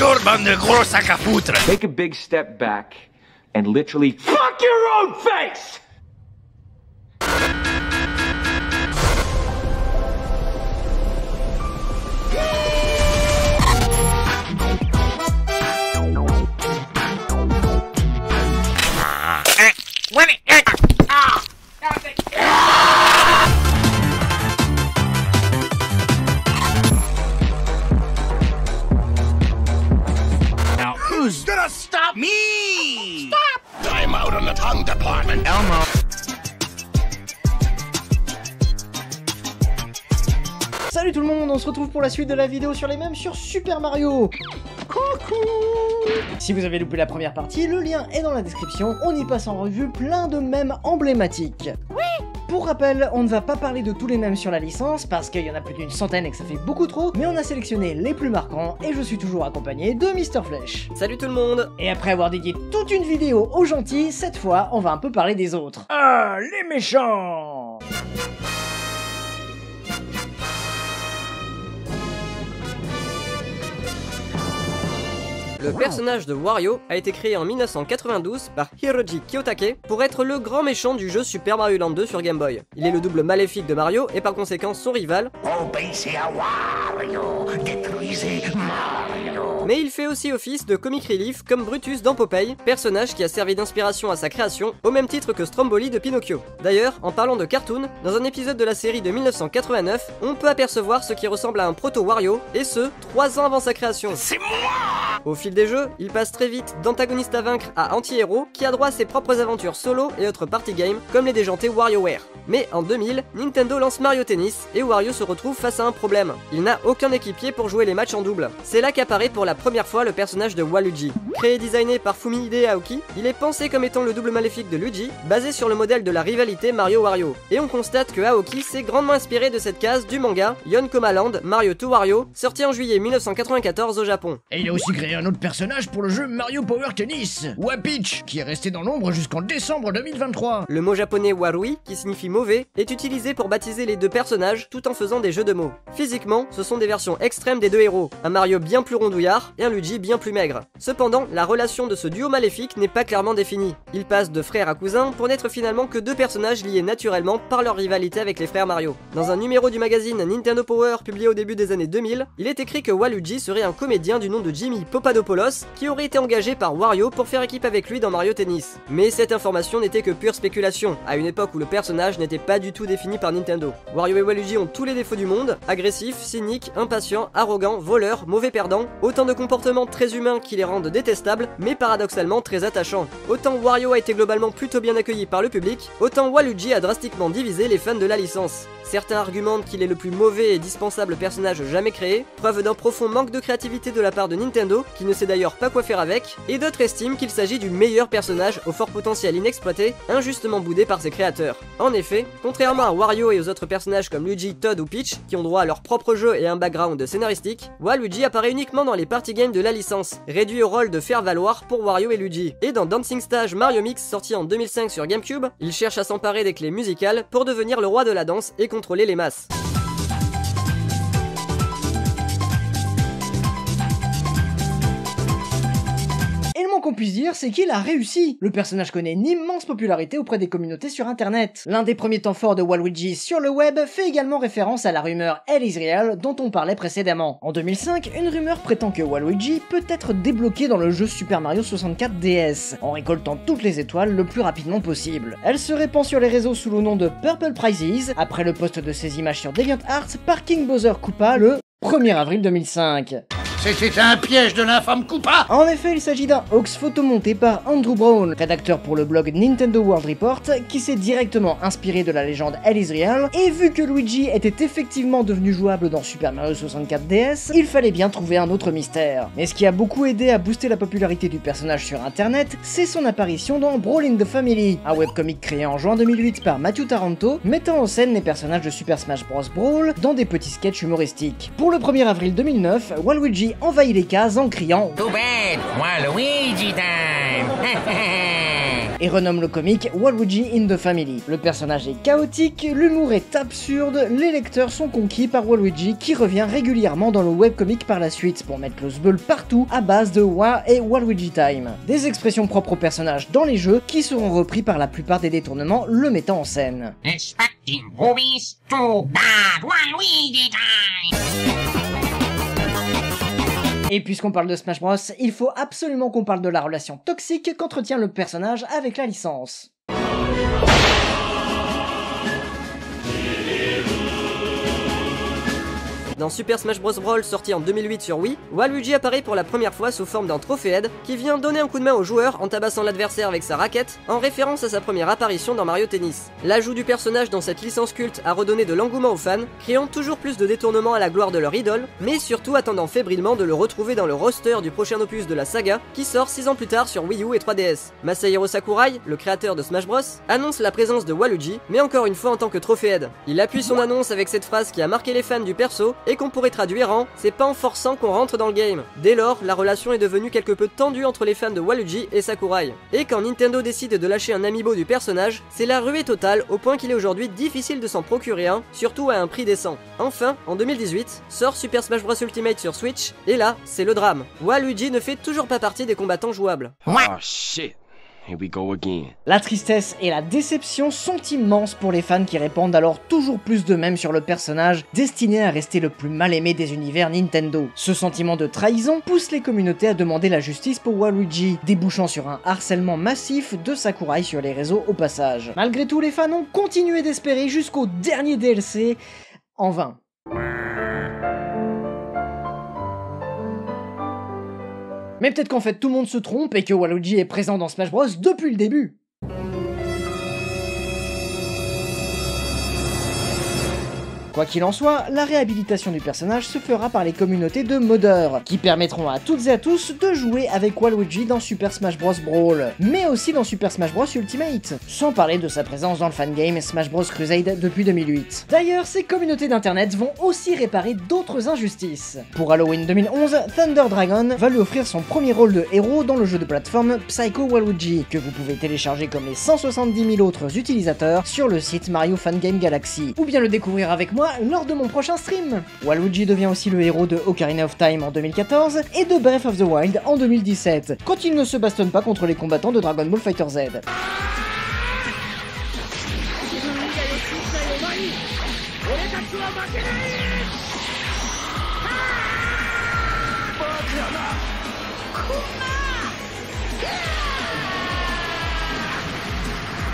Bonjour, bande de gros sacs à foutre. Take a big step back and literally fuck your own face! Now, who's gonna stop me? Stop! I'm out on the tongue department. Elmo. Salut tout le monde, on se retrouve pour la suite de la vidéo sur les mèmes sur Super Mario. Coucou. Si vous avez loupé la première partie, le lien est dans la description, on y passe en revue plein de mèmes emblématiques. Oui. Pour rappel, on ne va pas parler de tous les mèmes sur la licence, parce qu'il y en a plus d'une centaine et que ça fait beaucoup trop, mais on a sélectionné les plus marquants, et je suis toujours accompagné de Mr Flèche. Salut tout le monde. Et après avoir dédié toute une vidéo aux gentils, cette fois, on va un peu parler des autres. Ah, les méchants. Le personnage de Wario a été créé en 1992 par Hiroji Kiyotake pour être le grand méchant du jeu Super Mario Land 2 sur Game Boy. Il est le double maléfique de Mario et par conséquent son rival. Obéissez à Wario, détruisez Mario. Mais il fait aussi office de comic relief comme Brutus dans Popeye, personnage qui a servi d'inspiration à sa création au même titre que Stromboli de Pinocchio. D'ailleurs, en parlant de cartoon, dans un épisode de la série de 1989, on peut apercevoir ce qui ressemble à un proto-Wario, et ce, 3 ans avant sa création. C'est moi! Au fil des jeux, il passe très vite d'antagoniste à vaincre à anti-héros qui a droit à ses propres aventures solo et autres party games comme les déjantés WarioWare. Mais en 2000, Nintendo lance Mario Tennis et Wario se retrouve face à un problème. Il n'a aucun équipier pour jouer les matchs en double. C'est là qu'apparaît pour la première fois le personnage de Waluigi. Créé et designé par Fumihide Aoki, il est pensé comme étant le double maléfique de Luigi, basé sur le modèle de la rivalité Mario-Wario. Et on constate que Aoki s'est grandement inspiré de cette case du manga Yonkoma Land Mario to Wario, sorti en juillet 1994 au Japon. Et il a aussi créé un autre personnage pour le jeu Mario Power Tennis, Wapitch, qui est resté dans l'ombre jusqu'en décembre 2023. Le mot japonais Warui, qui signifie mauvais, est utilisé pour baptiser les deux personnages tout en faisant des jeux de mots. Physiquement, ce sont des versions extrêmes des deux héros, un Mario bien plus rondouillard et un Luigi bien plus maigre. Cependant, la relation de ce duo maléfique n'est pas clairement définie. Ils passent de frère à cousin pour n'être finalement que deux personnages liés naturellement par leur rivalité avec les frères Mario. Dans un numéro du magazine Nintendo Power publié au début des années 2000, il est écrit que Waluigi serait un comédien du nom de Jimmy Papadopoulos qui aurait été engagé par Wario pour faire équipe avec lui dans Mario Tennis. Mais cette information n'était que pure spéculation, à une époque où le personnage n'était pas du tout défini par Nintendo. Wario et Waluigi ont tous les défauts du monde, agressifs, cyniques, impatients, arrogants, voleurs, mauvais perdants, autant de comportements très humains qui les rendent détestables, mais paradoxalement très attachants. Autant Wario a été globalement plutôt bien accueilli par le public, autant Waluigi a drastiquement divisé les fans de la licence. Certains argumentent qu'il est le plus mauvais et dispensable personnage jamais créé, preuve d'un profond manque de créativité de la part de Nintendo, qui ne sait d'ailleurs pas quoi faire avec, et d'autres estiment qu'il s'agit du meilleur personnage au fort potentiel inexploité, injustement boudé par ses créateurs. En effet, contrairement à Wario et aux autres personnages comme Luigi, Toad ou Peach, qui ont droit à leur propre jeu et un background scénaristique, Waluigi apparaît uniquement dans les party games de la licence, réduit au rôle de faire valoir pour Wario et Luigi. Et dans Dancing Stage Mario Mix sorti en 2005 sur GameCube, il cherche à s'emparer des clés musicales pour devenir le roi de la danse et contrôler les masses. Et le moins qu'on puisse dire, c'est qu'il a réussi. Le personnage connaît une immense popularité auprès des communautés sur internet. L'un des premiers temps forts de Waluigi sur le web fait également référence à la rumeur Hell is Real dont on parlait précédemment. En 2005, une rumeur prétend que Waluigi peut être débloqué dans le jeu Super Mario 64 DS, en récoltant toutes les étoiles le plus rapidement possible. Elle se répand sur les réseaux sous le nom de Purple Prizes, après le post de ses images sur DeviantArt par King Bowser Koopa le 1er avril 2005. C'était un piège de l'infâme Koopa! En effet, il s'agit d'un hoax photomonté par Andrew Brown, rédacteur pour le blog Nintendo World Report, qui s'est directement inspiré de la légende Hell is Real, et vu que Luigi était effectivement devenu jouable dans Super Mario 64 DS, il fallait bien trouver un autre mystère. Mais ce qui a beaucoup aidé à booster la popularité du personnage sur internet, c'est son apparition dans Brawl in the Family, un webcomic créé en juin 2008 par Matthew Taranto, mettant en scène les personnages de Super Smash Bros. Brawl dans des petits sketchs humoristiques. Pour le 1er avril 2009, Waluigi envahit les cases en criant Too bad, Waluigi time. et renomme le comic Waluigi in the Family. Le personnage est chaotique, l'humour est absurde, les lecteurs sont conquis par Waluigi qui revient régulièrement dans le webcomic par la suite pour mettre le sbeul partout à base de Wa et Waluigi Time. Des expressions propres au personnage dans les jeux qui seront repris par la plupart des détournements le mettant en scène. Expecting movies too bad, Waluigi time! Et puisqu'on parle de Smash Bros, il faut absolument qu'on parle de la relation toxique qu'entretient le personnage avec la licence. Dans Super Smash Bros Brawl sorti en 2008 sur Wii, Waluigi apparaît pour la première fois sous forme d'un trophée head qui vient donner un coup de main au joueur en tabassant l'adversaire avec sa raquette, en référence à sa première apparition dans Mario Tennis. L'ajout du personnage dans cette licence culte a redonné de l'engouement aux fans, créant toujours plus de détournements à la gloire de leur idole, mais surtout attendant fébrilement de le retrouver dans le roster du prochain opus de la saga, qui sort 6 ans plus tard sur Wii U et 3DS. Masahiro Sakurai, le créateur de Smash Bros, annonce la présence de Waluigi, mais encore une fois en tant que trophée head. Il appuie son annonce avec cette phrase qui a marqué les fans du perso, et qu'on pourrait traduire en « c'est pas en forçant qu'on rentre dans le game ». Dès lors, la relation est devenue quelque peu tendue entre les fans de Waluigi et Sakurai. Et quand Nintendo décide de lâcher un amiibo du personnage, c'est la ruée totale au point qu'il est aujourd'hui difficile de s'en procurer un, surtout à un prix décent. Enfin, en 2018, sort Super Smash Bros Ultimate sur Switch, et là, c'est le drame. Waluigi ne fait toujours pas partie des combattants jouables. Oh shit. Here we go again. La tristesse et la déception sont immenses pour les fans qui répandent alors toujours plus d'eux-mêmes sur le personnage, destiné à rester le plus mal aimé des univers Nintendo. Ce sentiment de trahison pousse les communautés à demander la justice pour Waluigi, débouchant sur un harcèlement massif de Sakurai sur les réseaux au passage. Malgré tout, les fans ont continué d'espérer jusqu'au dernier DLC, en vain. Mais peut-être qu'en fait tout le monde se trompe et que Waluigi est présent dans Smash Bros depuis le début. Quoi qu'il en soit, la réhabilitation du personnage se fera par les communautés de modeurs, qui permettront à toutes et à tous de jouer avec Waluigi dans Super Smash Bros Brawl, mais aussi dans Super Smash Bros Ultimate, sans parler de sa présence dans le fangame Smash Bros Crusade depuis 2008. D'ailleurs, ces communautés d'internet vont aussi réparer d'autres injustices. Pour Halloween 2011, Thunder Dragon va lui offrir son premier rôle de héros dans le jeu de plateforme Psycho Waluigi, que vous pouvez télécharger comme les 170 000 autres utilisateurs sur le site Mario Fangame Galaxy, ou bien le découvrir avec moi lors de mon prochain stream. Waluigi devient aussi le héros de Ocarina of Time en 2014 et de Breath of the Wild en 2017, quand il ne se bastonne pas contre les combattants de Dragon Ball FighterZ.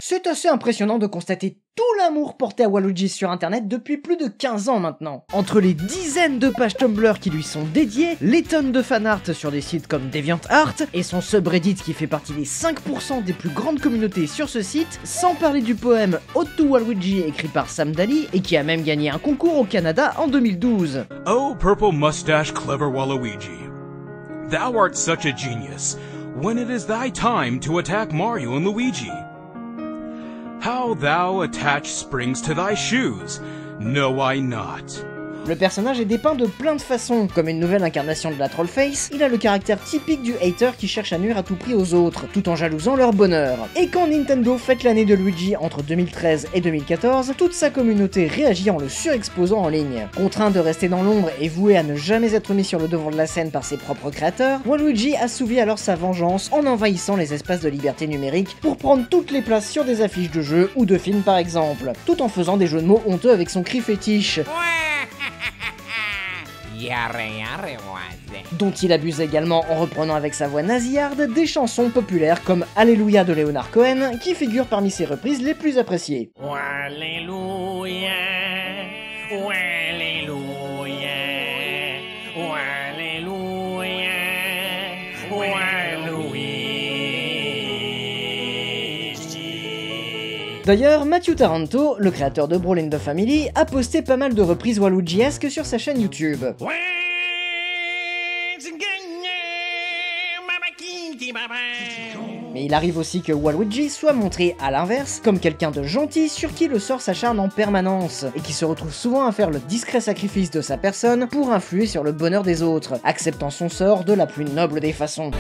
C'est assez impressionnant de constater tout l'amour porté à Waluigi sur internet depuis plus de 15 ans maintenant. Entre les dizaines de pages Tumblr qui lui sont dédiées, les tonnes de fanart sur des sites comme DeviantArt, et son subreddit qui fait partie des 5% des plus grandes communautés sur ce site, sans parler du poème Ode to Waluigi écrit par Sam Daly et qui a même gagné un concours au Canada en 2012. Oh, purple mustache clever Waluigi, thou art such a genius, when it is thy time to attack Mario and Luigi. How thou attach springs to thy shoes, know I not. Le personnage est dépeint de plein de façons. Comme une nouvelle incarnation de la Trollface, il a le caractère typique du hater qui cherche à nuire à tout prix aux autres, tout en jalousant leur bonheur. Et quand Nintendo fête l'année de Luigi entre 2013 et 2014, toute sa communauté réagit en le surexposant en ligne. Contraint de rester dans l'ombre et voué à ne jamais être mis sur le devant de la scène par ses propres créateurs, Waluigi assouvit alors sa vengeance en envahissant les espaces de liberté numérique pour prendre toutes les places sur des affiches de jeux ou de films par exemple, tout en faisant des jeux de mots honteux avec son cri fétiche. Dont il abuse également en reprenant avec sa voix nasillarde des chansons populaires comme Alléluia de Leonard Cohen, qui figure parmi ses reprises les plus appréciées. Alléluia, Alléluia, Alléluia, Waluigi. D'ailleurs, Matthew Taranto, le créateur de Brawl in the Family, a posté pas mal de reprises Waluigi-esques sur sa chaîne YouTube. Mais il arrive aussi que Waluigi soit montré à l'inverse, comme quelqu'un de gentil sur qui le sort s'acharne en permanence, et qui se retrouve souvent à faire le discret sacrifice de sa personne pour influer sur le bonheur des autres, acceptant son sort de la plus noble des façons.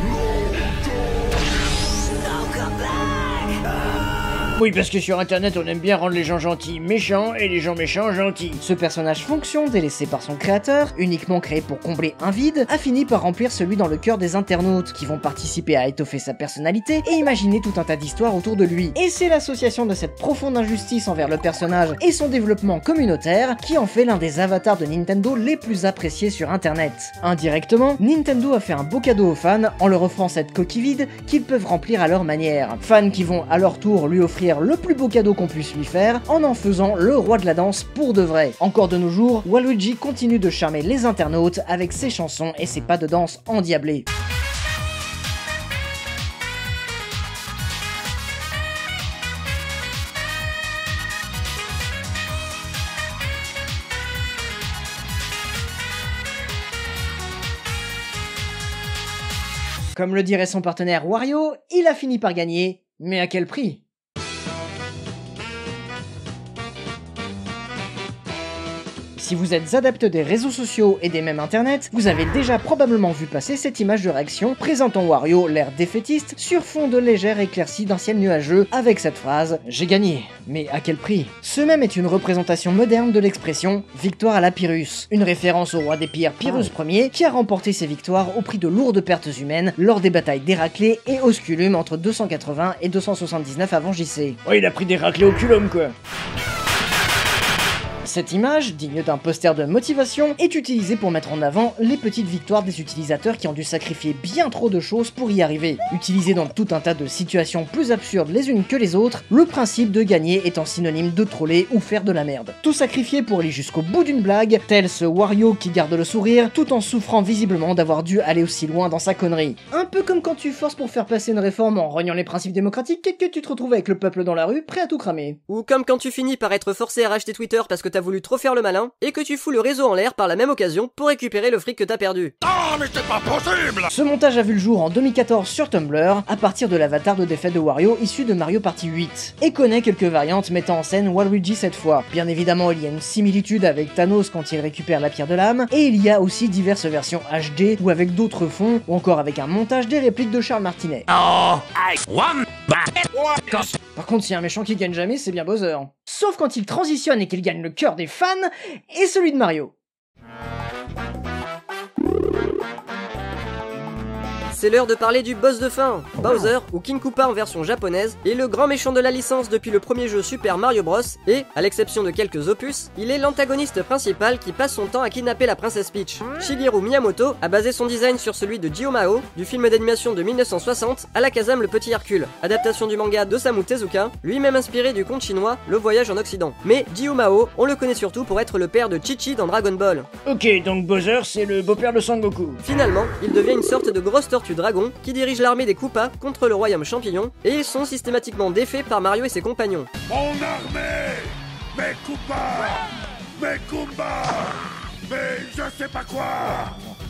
Oui, parce que sur internet on aime bien rendre les gens gentils méchants et les gens méchants gentils. Ce personnage fonction, délaissé par son créateur, uniquement créé pour combler un vide, a fini par remplir celui dans le cœur des internautes, qui vont participer à étoffer sa personnalité et imaginer tout un tas d'histoires autour de lui. Et c'est l'association de cette profonde injustice envers le personnage et son développement communautaire qui en fait l'un des avatars de Nintendo les plus appréciés sur internet. Indirectement, Nintendo a fait un beau cadeau aux fans en leur offrant cette coquille vide qu'ils peuvent remplir à leur manière. Fans qui vont à leur tour lui offrir le plus beau cadeau qu'on puisse lui faire en faisant le roi de la danse pour de vrai. Encore de nos jours, Waluigi continue de charmer les internautes avec ses chansons et ses pas de danse endiablés. Comme le dirait son partenaire Wario, il a fini par gagner, mais à quel prix ? Si vous êtes adepte des réseaux sociaux et des mèmes internet, vous avez déjà probablement vu passer cette image de réaction présentant Wario, l'air défaitiste, sur fond de légère éclaircie d'un ciel nuageux, avec cette phrase « J'ai gagné, mais à quel prix ?» Ce mème est une représentation moderne de l'expression « victoire à la Pyrrhus », une référence au roi des pires Pyrrhus Ier, qui a remporté ses victoires au prix de lourdes pertes humaines lors des batailles d'Héraclée et Osculum entre 280 et 279 avant JC. Oh, il a pris des raclés au culum quoi. Cette image, digne d'un poster de motivation, est utilisée pour mettre en avant les petites victoires des utilisateurs qui ont dû sacrifier bien trop de choses pour y arriver. Utilisée dans tout un tas de situations plus absurdes les unes que les autres, le principe de gagner étant synonyme de troller ou faire de la merde. Tout sacrifier pour aller jusqu'au bout d'une blague, tel ce Wario qui garde le sourire, tout en souffrant visiblement d'avoir dû aller aussi loin dans sa connerie. Un peu comme quand tu forces pour faire passer une réforme en reniant les principes démocratiques et que tu te retrouves avec le peuple dans la rue, prêt à tout cramer. Ou comme quand tu finis par être forcé à racheter Twitter parce que t'as voulu trop faire le malin, et que tu fous le réseau en l'air par la même occasion pour récupérer le fric que t'as perdu. Ah, mais c'est pas possible! Ce montage a vu le jour en 2014 sur Tumblr, à partir de l'avatar de défaite de Wario issu de Mario Party 8, et connaît quelques variantes mettant en scène Waluigi cette fois. Bien évidemment, il y a une similitude avec Thanos quand il récupère la pierre de l'âme, et il y a aussi diverses versions HD, ou avec d'autres fonds, ou encore avec un montage des répliques de Charles Martinet. Par contre, s'il y a un méchant qui gagne jamais, c'est bien Bowser. Sauf quand il transitionne et qu'il gagne le cœur des fans, et celui de Mario. C'est l'heure de parler du boss de fin. Bowser, ou King Koopa en version japonaise, est le grand méchant de la licence depuis le premier jeu Super Mario Bros. Et, à l'exception de quelques opus, il est l'antagoniste principal qui passe son temps à kidnapper la princesse Peach. Shigeru Miyamoto a basé son design sur celui de Jio-Mao, du film d'animation de 1960, Alakazam le petit Hercule, adaptation du manga d'Osamu Tezuka, lui-même inspiré du conte chinois Le Voyage en Occident. Mais Jio-Mao, on le connaît surtout pour être le père de Chi-Chi dans Dragon Ball. Ok, donc Bowser c'est le beau-père de Sangoku. Finalement, il devient une sorte de grosse tortue dragon qui dirige l'armée des Koopas contre le royaume champignon, et ils sont systématiquement défaits par Mario et ses compagnons. Mon armée! Mes Koopas! Mes Goombas! Mais je sais pas quoi!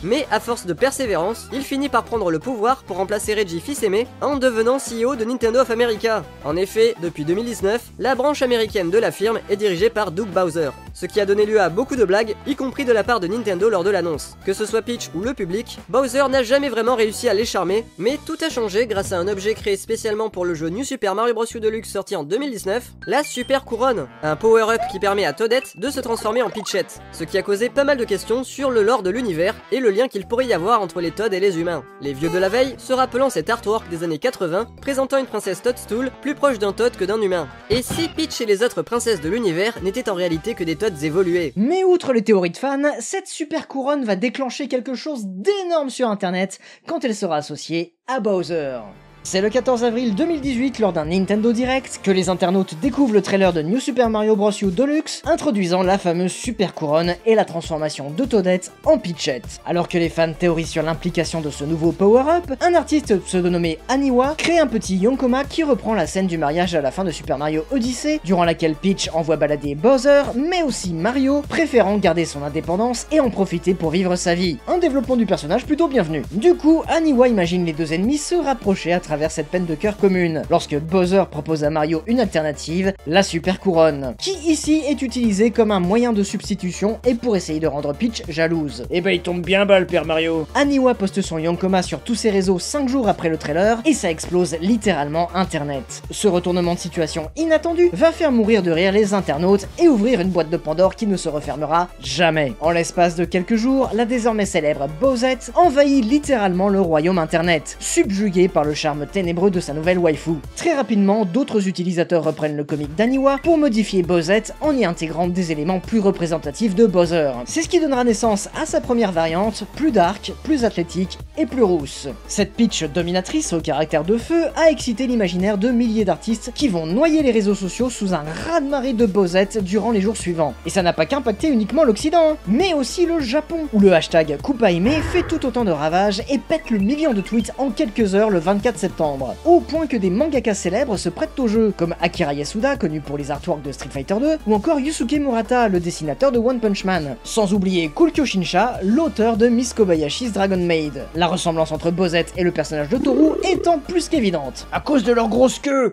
Mais à force de persévérance, il finit par prendre le pouvoir pour remplacer Reggie Fils-Aimé en devenant CEO de Nintendo of America. En effet, depuis 2019, la branche américaine de la firme est dirigée par Doug Bowser, ce qui a donné lieu à beaucoup de blagues, y compris de la part de Nintendo lors de l'annonce. Que ce soit Peach ou le public, Bowser n'a jamais vraiment réussi à les charmer, mais tout a changé grâce à un objet créé spécialement pour le jeu New Super Mario Bros. U Deluxe sorti en 2019, la Super Couronne, un power-up qui permet à Toadette de se transformer en Peachette, ce qui a causé pas mal de questions sur le lore de l'univers et le lien qu'il pourrait y avoir entre les Toads et les humains. Les vieux de la veille se rappelant cet artwork des années 80, présentant une princesse Toadstool plus proche d'un Toad que d'un humain. Et si Peach et les autres princesses de l'univers n'étaient en réalité que des Toads évolués? Mais outre les théories de fans, cette super couronne va déclencher quelque chose d'énorme sur internet quand elle sera associée à Bowser. C'est le 14 avril 2018, lors d'un Nintendo Direct, que les internautes découvrent le trailer de New Super Mario Bros. U Deluxe, introduisant la fameuse Super Couronne et la transformation de Toadette en Peachette. Alors que les fans théorisent sur l'implication de ce nouveau power-up, un artiste pseudonymé Aniwa crée un petit Yonkoma qui reprend la scène du mariage à la fin de Super Mario Odyssey, durant laquelle Peach envoie balader Bowser, mais aussi Mario, préférant garder son indépendance et en profiter pour vivre sa vie. Un développement du personnage plutôt bienvenu. Du coup, Aniwa imagine les deux ennemis se rapprocher à travers travers cette peine de cœur commune, lorsque Bowser propose à Mario une alternative, la super couronne, qui ici est utilisée comme un moyen de substitution et pour essayer de rendre Peach jalouse. Eh ben il tombe bien bas le père Mario. Aniwa poste son Yonkoma sur tous ses réseaux 5 jours après le trailer et ça explose littéralement internet. Ce retournement de situation inattendu va faire mourir de rire les internautes et ouvrir une boîte de Pandore qui ne se refermera jamais. En l'espace de quelques jours, la désormais célèbre Bowsette envahit littéralement le royaume internet, subjuguée par le charme ténébreux de sa nouvelle waifu. Très rapidement, d'autres utilisateurs reprennent le comic d'Aniwa pour modifier Bowsette en y intégrant des éléments plus représentatifs de Bowser. C'est ce qui donnera naissance à sa première variante, plus dark, plus athlétique et plus rousse. Cette Peach dominatrice au caractère de feu a excité l'imaginaire de milliers d'artistes qui vont noyer les réseaux sociaux sous un raz-de-marée de Bowsette durant les jours suivants. Et ça n'a pas qu'impacté uniquement l'Occident, mais aussi le Japon, où le hashtag Kupaime fait tout autant de ravages et pète le million de tweets en quelques heures le 24 septembre. Au point que des mangakas célèbres se prêtent au jeu, comme Akira Yasuda, connu pour les artworks de Street Fighter 2, ou encore Yusuke Murata, le dessinateur de One Punch Man. Sans oublier Kulkyo Shinsha, l'auteur de Miss Kobayashi's Dragon Maid. La ressemblance entre Bowsette et le personnage de Toru étant plus qu'évidente. À cause de leur grosse queue.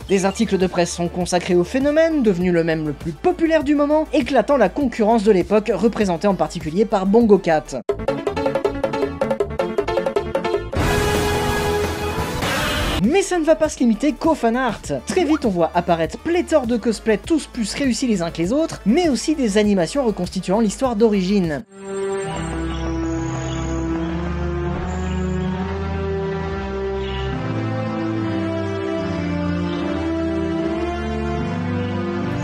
Des articles de presse sont consacrés au phénomène, devenu le même le plus populaire du moment, éclatant la concurrence de l'époque, représentée en particulier par Bongo Cat. Mais ça ne va pas se limiter qu'au fanart. Très vite on voit apparaître pléthore de cosplays tous plus réussis les uns que les autres, mais aussi des animations reconstituant l'histoire d'origine.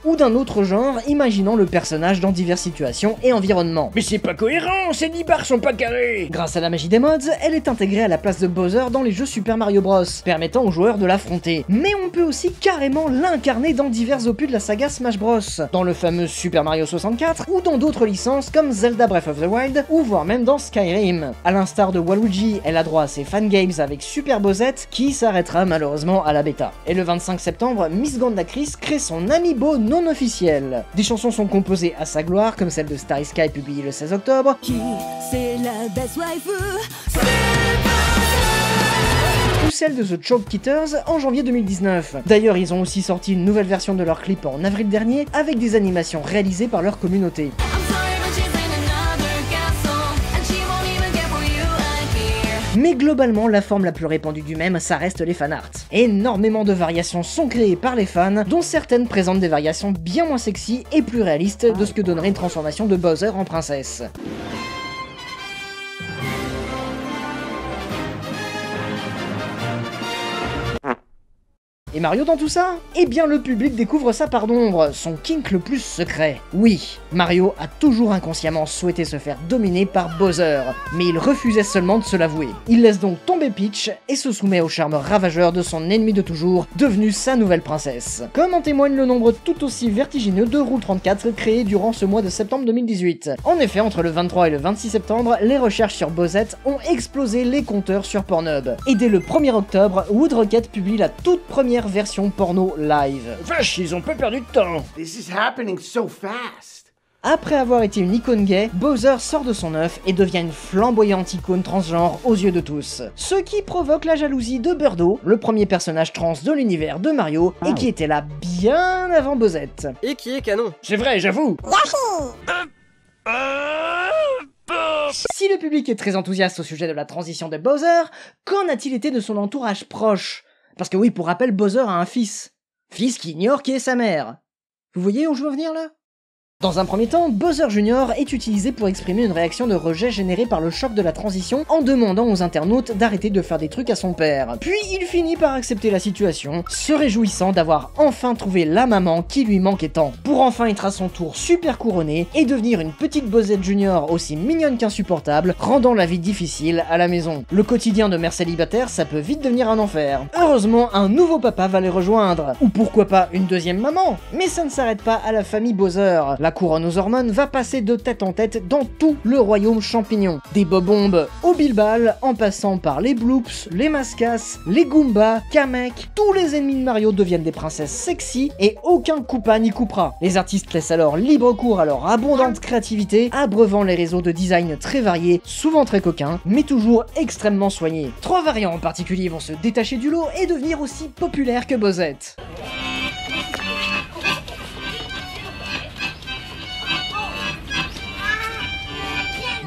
Ou d'un autre genre, imaginant le personnage dans diverses situations et environnements. Mais c'est pas cohérent, ces 10 barres sont pas carrées. Grâce à la magie des mods, elle est intégrée à la place de Bowser dans les jeux Super Mario Bros, permettant aux joueurs de l'affronter. Mais on peut aussi carrément l'incarner dans divers opus de la saga Smash Bros, dans le fameux Super Mario 64, ou dans d'autres licences comme Zelda Breath of the Wild, ou voire même dans Skyrim. À l'instar de Waluigi, elle a droit à ses fangames avec Super Bowsette, qui s'arrêtera malheureusement à la bêta. Et le 25 septembre, Miss Gandacris crée son amiibo non officiel. Des chansons sont composées à sa gloire, comme celle de Starry Sky publiée le 16 octobre, ou celle de The Choke Kitters en janvier 2019. D'ailleurs, ils ont aussi sorti une nouvelle version de leur clip en avril dernier, avec des animations réalisées par leur communauté. Mais globalement, la forme la plus répandue du même, ça reste les fanarts. Énormément de variations sont créées par les fans, dont certaines présentent des variations bien moins sexy et plus réalistes de ce que donnerait une transformation de Bowser en princesse. Et Mario dans tout ça? Eh bien le public découvre sa part d'ombre, son kink le plus secret. Oui, Mario a toujours inconsciemment souhaité se faire dominer par Bowser, mais il refusait seulement de se l'avouer. Il laisse donc tomber Peach et se soumet au charme ravageur de son ennemi de toujours, devenue sa nouvelle princesse. Comme en témoigne le nombre tout aussi vertigineux de Rule 34 créés durant ce mois de septembre 2018. En effet, entre le 23 et le 26 septembre, les recherches sur Bowsette ont explosé les compteurs sur Pornhub. Et dès le 1er octobre, Wood Rocket publie la toute première version porno live. Vache, ils ont pas perdu de temps. This is happening so fast. Après avoir été une icône gay, Bowser sort de son œuf et devient une flamboyante icône transgenre aux yeux de tous. Ce qui provoque la jalousie de Birdo, le premier personnage trans de l'univers de Mario, et qui était là bien avant Bowsette. Et qui est canon. C'est vrai, j'avoue. Si le public est très enthousiaste au sujet de la transition de Bowser, qu'en a-t-il été de son entourage proche? Parce que oui, pour rappel, Bowser a un fils. Fils qui ignore qui est sa mère. Vous voyez où je veux venir là? Dans un premier temps, Bowser Jr. est utilisé pour exprimer une réaction de rejet générée par le choc de la transition en demandant aux internautes d'arrêter de faire des trucs à son père. Puis il finit par accepter la situation, se réjouissant d'avoir enfin trouvé la maman qui lui manquait tant, pour enfin être à son tour super couronné et devenir une petite Bowsette Jr. aussi mignonne qu'insupportable, rendant la vie difficile à la maison. Le quotidien de mère célibataire, ça peut vite devenir un enfer. Heureusement, un nouveau papa va les rejoindre, ou pourquoi pas une deuxième maman. Mais ça ne s'arrête pas à la famille Bowser. La La couronne aux hormones va passer de tête en tête dans tout le royaume champignon. Des bobombes au Bilbal, en passant par les Bloops, les Mascas, les Goombas, Kamek, tous les ennemis de Mario deviennent des princesses sexy et aucun Koopa n'y coupera. Les artistes laissent alors libre cours à leur abondante créativité, abreuvant les réseaux de design très variés, souvent très coquins, mais toujours extrêmement soignés. 3 variants en particulier vont se détacher du lot et devenir aussi populaires que Bowsette.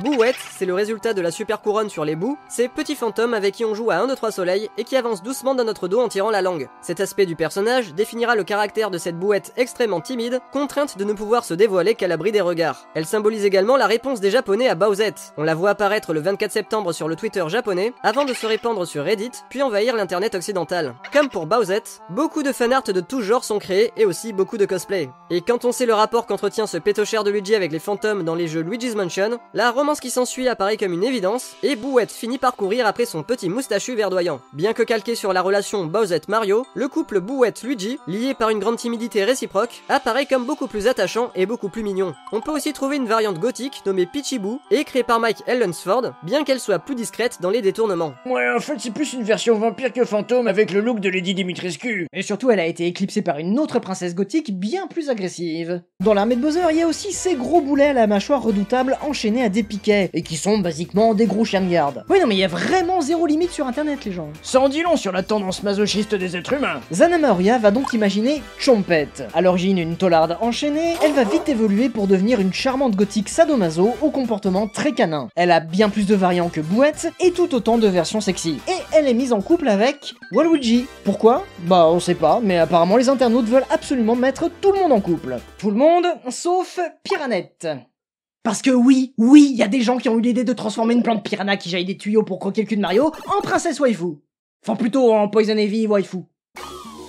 Bouette, c'est le résultat de la super couronne sur les bouts, ces petits fantômes avec qui on joue à 1, 2, 3 soleil et qui avancent doucement dans notre dos en tirant la langue. Cet aspect du personnage définira le caractère de cette Bouette extrêmement timide, contrainte de ne pouvoir se dévoiler qu'à l'abri des regards. Elle symbolise également la réponse des japonais à Bowsette. On la voit apparaître le 24 septembre sur le Twitter japonais, avant de se répandre sur Reddit, puis envahir l'internet occidental. Comme pour Bowsette, beaucoup de fanarts de tout genre sont créés et aussi beaucoup de cosplay. Et quand on sait le rapport qu'entretient ce pétochère de Luigi avec les fantômes dans les jeux Luigi's Mansion, la romance qui s'ensuit apparaît comme une évidence, et Bouette finit par courir après son petit moustachu verdoyant. Bien que calqué sur la relation Bowsette-Mario, le couple Bouette-Luigi, lié par une grande timidité réciproque, apparaît comme beaucoup plus attachant et beaucoup plus mignon. On peut aussi trouver une variante gothique nommée Peachy Boo, et créée par Mike Lunsford, bien qu'elle soit plus discrète dans les détournements. Ouais, en fait, c'est plus une version vampire que fantôme avec le look de Lady Dimitrescu. Et surtout, elle a été éclipsée par une autre princesse gothique bien plus agressive. Dans l'armée de Bowser, il y a aussi ces gros boulets à la mâchoire redoutable enchaînés à des piquets, et qui sont basiquement des gros chiens de garde. Oui non mais il y a vraiment zéro limite sur internet les gens. Ça en dit long sur la tendance masochiste des êtres humains. Zana Maoria va donc imaginer Chompette. À l'origine une taularde enchaînée, elle va vite évoluer pour devenir une charmante gothique sadomaso au comportement très canin. Elle a bien plus de variants que Bouette, et tout autant de versions sexy. Et elle est mise en couple avec Waluigi. Pourquoi? Bah on sait pas, mais apparemment les internautes veulent absolument mettre tout le monde en couple. Tout le monde, sauf Piranette. Parce que oui, il y a des gens qui ont eu l'idée de transformer une plante piranha qui jaillit des tuyaux pour croquer le cul de Mario en princesse waifu. Enfin plutôt en Poison Ivy waifu.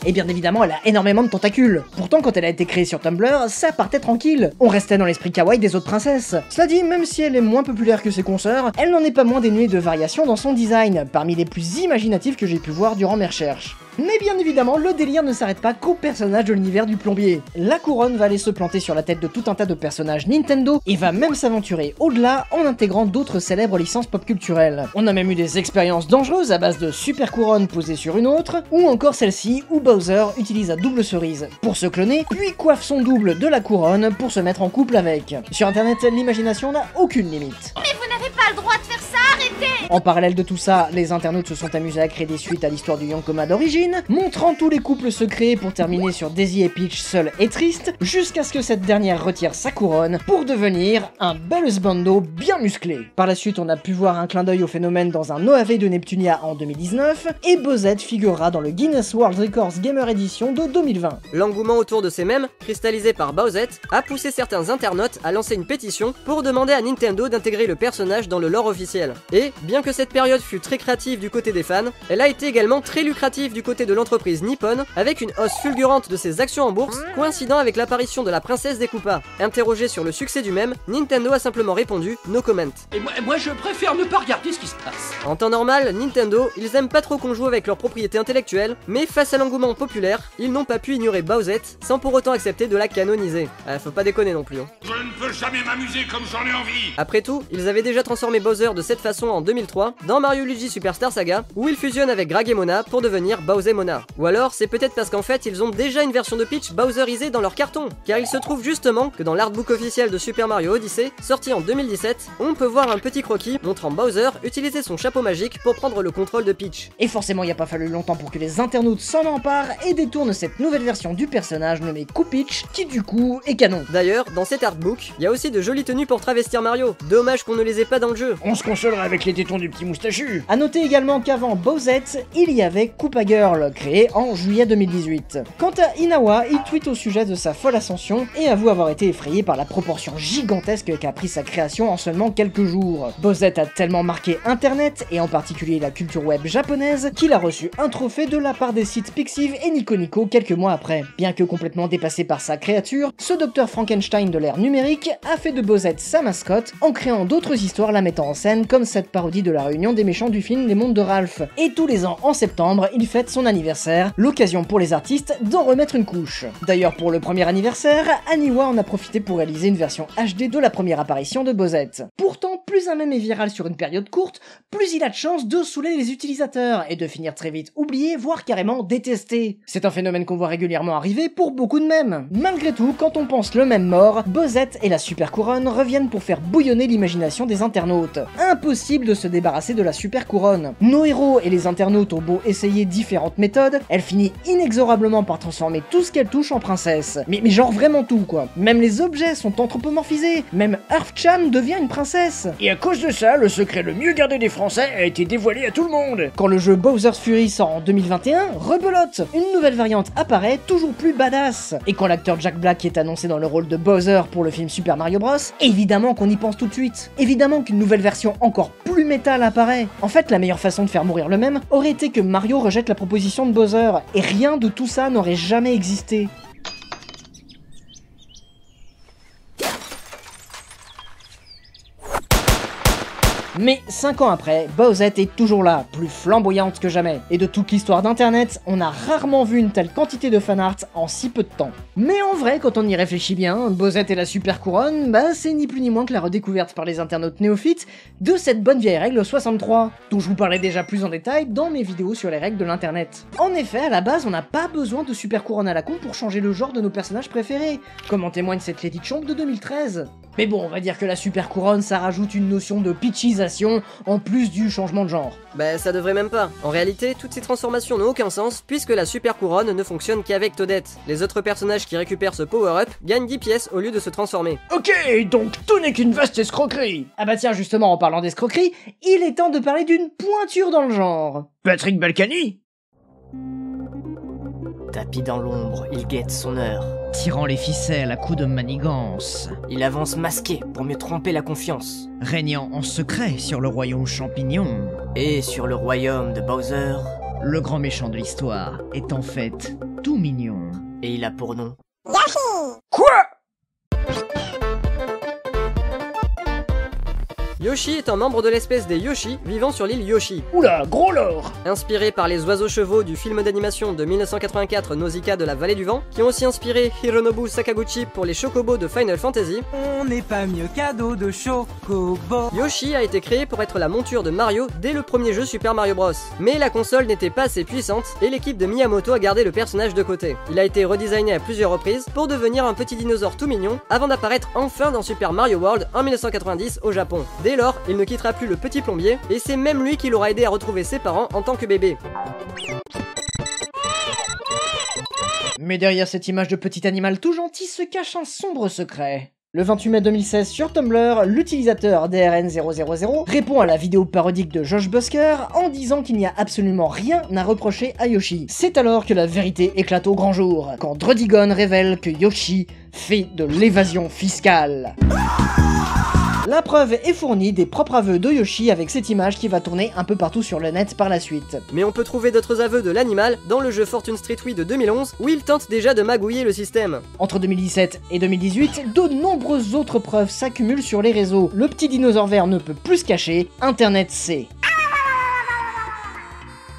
Et bien évidemment, elle a énormément de tentacules. Pourtant, quand elle a été créée sur Tumblr, ça partait tranquille. On restait dans l'esprit kawaii des autres princesses. Cela dit, même si elle est moins populaire que ses consoeurs, elle n'en est pas moins dénuée de variations dans son design, parmi les plus imaginatifs que j'ai pu voir durant mes recherches. Mais bien évidemment, le délire ne s'arrête pas qu'au personnage de l'univers du plombier. La couronne va aller se planter sur la tête de tout un tas de personnages Nintendo et va même s'aventurer au-delà en intégrant d'autres célèbres licences pop culturelles. On a même eu des expériences dangereuses à base de super couronnes posées sur une autre, ou encore celle-ci où Bowser utilise la double cerise pour se cloner, puis coiffe son double de la couronne pour se mettre en couple avec. Sur internet, l'imagination n'a aucune limite. Mais vous n'avez pas le droit de faire ça, arrêtez! En parallèle de tout ça, les internautes se sont amusés à créer des suites à l'histoire du Yonkoma d'origine, montrant tous les couples secrets pour terminer sur Daisy et Peach seule et triste, jusqu'à ce que cette dernière retire sa couronne pour devenir un bel husbando bien musclé. Par la suite, on a pu voir un clin d'œil au phénomène dans un OAV de Neptunia en 2019, et Bowsette figurera dans le Guinness World Records Gamer Edition de 2020. L'engouement autour de ces mèmes, cristallisé par Bowsette, a poussé certains internautes à lancer une pétition pour demander à Nintendo d'intégrer le personnage dans le lore officiel. Et, bien que cette période fut très créative du côté des fans, elle a été également très lucrative du côté de l'entreprise Nippon, avec une hausse fulgurante de ses actions en bourse, coïncidant avec l'apparition de la princesse des Koopas. Interrogé sur le succès du mème, Nintendo a simplement répondu « No comment ». Et moi je préfère ne pas regarder ce qui se passe. En temps normal, Nintendo, ils aiment pas trop qu'on joue avec leur propriété intellectuelle, mais face à l'engouement populaire, ils n'ont pas pu ignorer Bowsette, sans pour autant accepter de la canoniser. Faut pas déconner non plus. Je ne peux jamais m'amuser comme j'en ai envie. Après tout, ils avaient déjà transformé Bowser de cette façon en 2003, dans Mario Luigi Superstar Saga, où il fusionne avec Gragemona pour devenir Bowsermona. Ou alors, c'est peut-être parce qu'en fait, ils ont déjà une version de Peach Bowserisée dans leur carton, car il se trouve justement que dans l'artbook officiel de Super Mario Odyssey, sorti en 2017, on peut voir un petit croquis montrant Bowser utiliser son chapeau magique pour prendre le contrôle de Peach. Et forcément, il n'y a pas fallu longtemps pour que les internautes s'en emparent et détournent cette nouvelle version du personnage nommé Koopitch, qui du coup est canon. D'ailleurs, dans cet artbook, il y a aussi de jolies tenues pour travestir Mario. Dommage qu'on ne les ait pas dans le jeu. On se consolera avec les tétons du petit moustachu. A noter également qu'avant Bowsette, il y avait Koopa Girl, créée en juillet 2018. Quant à Inawa, il tweet au sujet de sa folle ascension et avoue avoir été effrayé par la proportion gigantesque qu'a pris sa création en seulement quelques jours. Bowsette a tellement marqué internet, et en particulier la culture web japonaise, qu'il a reçu un trophée de la part des sites Pixiv et Nico Nico quelques mois après. Bien que complètement dépassé par sa créature, ce docteur Frankenstein de l'ère numérique Niantic a fait de Bowser sa mascotte en créant d'autres histoires la mettant en scène, comme cette parodie de la réunion des méchants du film Les Mondes de Ralph. Et tous les ans en septembre, il fête son anniversaire, l'occasion pour les artistes d'en remettre une couche. D'ailleurs pour le premier anniversaire, Aniwa en a profité pour réaliser une version HD de la première apparition de Bowser. Pourtant, plus un mème est viral sur une période courte, plus il a de chance de saouler les utilisateurs et de finir très vite oublié, voire carrément détesté. C'est un phénomène qu'on voit régulièrement arriver pour beaucoup de mèmes. Malgré tout, quand on pense le mème mort, Bowser et la super couronne reviennent pour faire bouillonner l'imagination des internautes. Impossible de se débarrasser de la super couronne. Nos héros et les internautes ont beau essayer différentes méthodes, elle finit inexorablement par transformer tout ce qu'elle touche en princesse. Mais genre vraiment tout quoi. Même les objets sont anthropomorphisés, même Earth-chan devient une princesse. Et à cause de ça, le secret le mieux gardé des Français a été dévoilé à tout le monde. Quand le jeu Bowser's Fury sort en 2021, rebelote, une nouvelle variante apparaît toujours plus badass. Et quand l'acteur Jack Black est annoncé dans le rôle de Bowser pour le film Super Mario Bros, évidemment qu'on y pense tout de suite. Évidemment qu'une nouvelle version encore plus métal apparaît. En fait, la meilleure façon de faire mourir le mème aurait été que Mario rejette la proposition de Bowser, et rien de tout ça n'aurait jamais existé. Mais 5 ans après, Bowser est toujours là, plus flamboyante que jamais. Et de toute l'histoire d'internet, on a rarement vu une telle quantité de fanart en si peu de temps. Mais en vrai, quand on y réfléchit bien, Bowser et la super couronne, bah c'est ni plus ni moins que la redécouverte par les internautes néophytes de cette bonne vieille règle 63, dont je vous parlais déjà plus en détail dans mes vidéos sur les règles de l'internet. En effet, à la base, on n'a pas besoin de super couronne à la con pour changer le genre de nos personnages préférés, comme en témoigne cette Lady Chomp de 2013. Mais bon, on va dire que la super couronne, ça rajoute une notion de pitchisation en plus du changement de genre. Bah ça devrait même pas. En réalité, toutes ces transformations n'ont aucun sens puisque la super couronne ne fonctionne qu'avec Toadette. Les autres personnages qui récupèrent ce power-up gagnent 10 pièces au lieu de se transformer. Ok, donc tout n'est qu'une vaste escroquerie. Ah bah tiens, justement, en parlant d'escroquerie, il est temps de parler d'une pointure dans le genre. Patrick Balkany? Tapis dans l'ombre, il guette son heure. Tirant les ficelles à coups de manigance. Il avance masqué pour mieux tromper la confiance. Régnant en secret sur le royaume champignon. Et sur le royaume de Bowser. Le grand méchant de l'histoire est en fait tout mignon. Et il a pour nom... Yoshi! Quoi? Yoshi est un membre de l'espèce des Yoshi vivant sur l'île Yoshi. Oula, gros lore! Inspiré par les oiseaux chevaux du film d'animation de 1984 Nausicaa de la Vallée du Vent, qui ont aussi inspiré Hironobu Sakaguchi pour les chocobos de Final Fantasy, on n'est pas mieux cadeau de chocobo. Yoshi a été créé pour être la monture de Mario dès le premier jeu Super Mario Bros. Mais la console n'était pas assez puissante et l'équipe de Miyamoto a gardé le personnage de côté. Il a été redesigné à plusieurs reprises pour devenir un petit dinosaure tout mignon avant d'apparaître enfin dans Super Mario World en 1990 au Japon. Dès lors, il ne quittera plus le petit plombier, et c'est même lui qui l'aura aidé à retrouver ses parents en tant que bébé. Mais derrière cette image de petit animal tout gentil se cache un sombre secret. Le 28 mai 2016 sur Tumblr, l'utilisateur DRN000 répond à la vidéo parodique de Josh Busker en disant qu'il n'y a absolument rien à reprocher à Yoshi. C'est alors que la vérité éclate au grand jour, quand Drudigon révèle que Yoshi fait de l'évasion fiscale. La preuve est fournie des propres aveux de Yoshi avec cette image qui va tourner un peu partout sur le net par la suite. Mais on peut trouver d'autres aveux de l'animal dans le jeu Fortune Street Wii de 2011 où il tente déjà de magouiller le système. Entre 2017 et 2018, de nombreuses autres preuves s'accumulent sur les réseaux. Le petit dinosaure vert ne peut plus se cacher, Internet sait.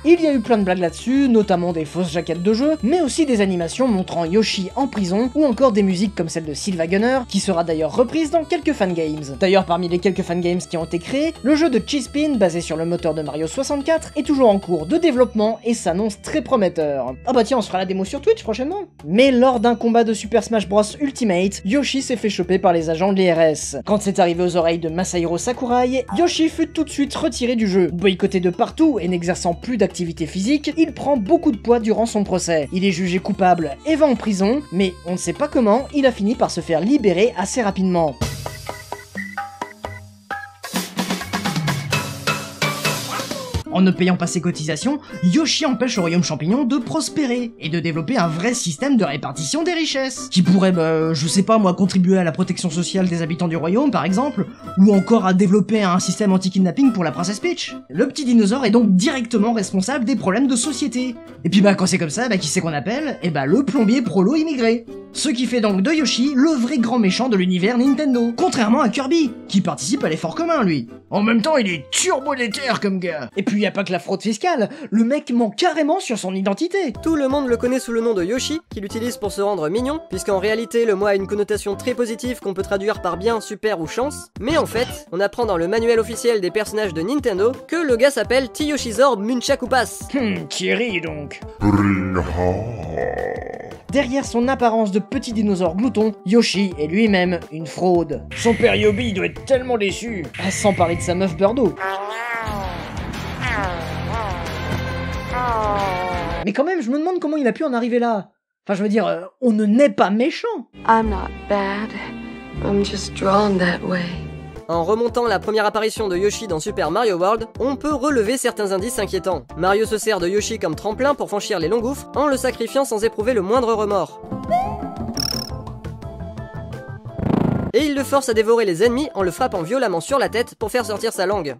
Il y a eu plein de blagues là-dessus, notamment des fausses jaquettes de jeu, mais aussi des animations montrant Yoshi en prison, ou encore des musiques comme celle de Sylva Gunner, qui sera d'ailleurs reprise dans quelques fangames. D'ailleurs, parmi les quelques fangames qui ont été créés, le jeu de Cheespin, basé sur le moteur de Mario 64, est toujours en cours de développement et s'annonce très prometteur. Ah bah tiens, on se fera la démo sur Twitch prochainement. Mais lors d'un combat de Super Smash Bros Ultimate, Yoshi s'est fait choper par les agents de l'IRS. Quand c'est arrivé aux oreilles de Masahiro Sakurai, Yoshi fut tout de suite retiré du jeu. Boycotté de partout et n'exerçant plus d'activité physique, il prend beaucoup de poids durant son procès. Il est jugé coupable et va en prison, mais on ne sait pas comment, il a fini par se faire libérer assez rapidement. En ne payant pas ses cotisations, Yoshi empêche le royaume champignon de prospérer et de développer un vrai système de répartition des richesses, qui pourrait, je sais pas moi, contribuer à la protection sociale des habitants du royaume par exemple, ou encore à développer un système anti-kidnapping pour la princesse Peach. Le petit dinosaure est donc directement responsable des problèmes de société. Et puis quand c'est comme ça, qui c'est qu'on appelle? Le plombier prolo immigré. Ce qui fait donc de Yoshi le vrai grand méchant de l'univers Nintendo, contrairement à Kirby, qui participe à l'effort commun lui. En même temps, il est turbo déter comme gars. Et puis y a pas que la fraude fiscale, le mec ment carrément sur son identité. Tout le monde le connaît sous le nom de Yoshi, qu'il utilise pour se rendre mignon, puisqu'en réalité le mot a une connotation très positive qu'on peut traduire par bien, super ou chance. Mais en fait, on apprend dans le manuel officiel des personnages de Nintendo que le gars s'appelle T-Yoshizorb Munchakupas. Thierry donc. Derrière son apparence de petit dinosaure glouton, Yoshi est lui-même une fraude. Son père Yobi doit être tellement déçu. Sans parler de sa meuf Birdo. Mais quand même, je me demande comment il a pu en arriver là. Enfin, je veux dire, on ne naît pas méchant. I'm not bad. I'm just drawn that way. En remontant la première apparition de Yoshi dans Super Mario World, on peut relever certains indices inquiétants. Mario se sert de Yoshi comme tremplin pour franchir les longs gouffres, en le sacrifiant sans éprouver le moindre remords. Et il le force à dévorer les ennemis en le frappant violemment sur la tête pour faire sortir sa langue.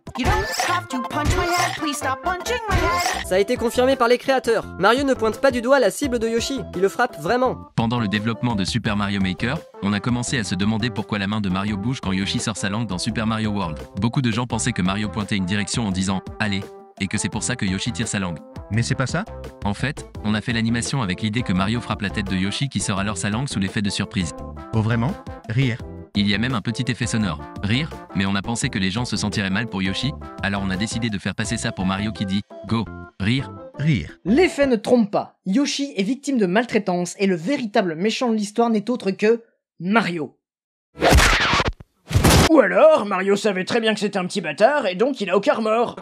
Ça a été confirmé par les créateurs. Mario ne pointe pas du doigt la cible de Yoshi, il le frappe vraiment. Pendant le développement de Super Mario Maker, on a commencé à se demander pourquoi la main de Mario bouge quand Yoshi sort sa langue dans Super Mario World. Beaucoup de gens pensaient que Mario pointait une direction en disant « Allez !» et que c'est pour ça que Yoshi tire sa langue. Mais c'est pas ça? En fait, on a fait l'animation avec l'idée que Mario frappe la tête de Yoshi qui sort alors sa langue sous l'effet de surprise. Oh vraiment? Rire? Il y a même un petit effet sonore, rire, mais on a pensé que les gens se sentiraient mal pour Yoshi, alors on a décidé de faire passer ça pour Mario qui dit « Go !» Rire. Rire. L'effet ne trompe pas. Yoshi est victime de maltraitance et le véritable méchant de l'histoire n'est autre que Mario. Ou alors, Mario savait très bien que c'était un petit bâtard et donc il a aucun remords.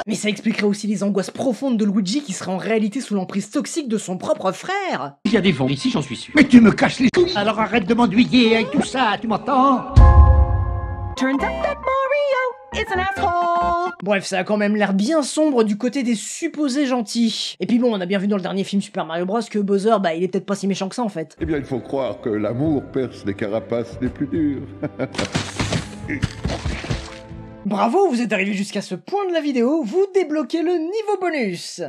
Mais ça expliquerait aussi les angoisses profondes de Luigi qui serait en réalité sous l'emprise toxique de son propre frère. Il y a des vents ici, j'en suis sûr. Mais tu me caches les couilles. Alors arrête de m'ennuyer avec tout ça, tu m'entends? Turns out that Mario is an asshole. Bref, ça a quand même l'air bien sombre du côté des supposés gentils. Et puis bon, on a bien vu dans le dernier film Super Mario Bros que Bowser, il est peut-être pas si méchant que ça en fait. Eh bien, il faut croire que l'amour perce les carapaces les plus dures. Bravo, vous êtes arrivé jusqu'à ce point de la vidéo, vous débloquez le niveau bonus.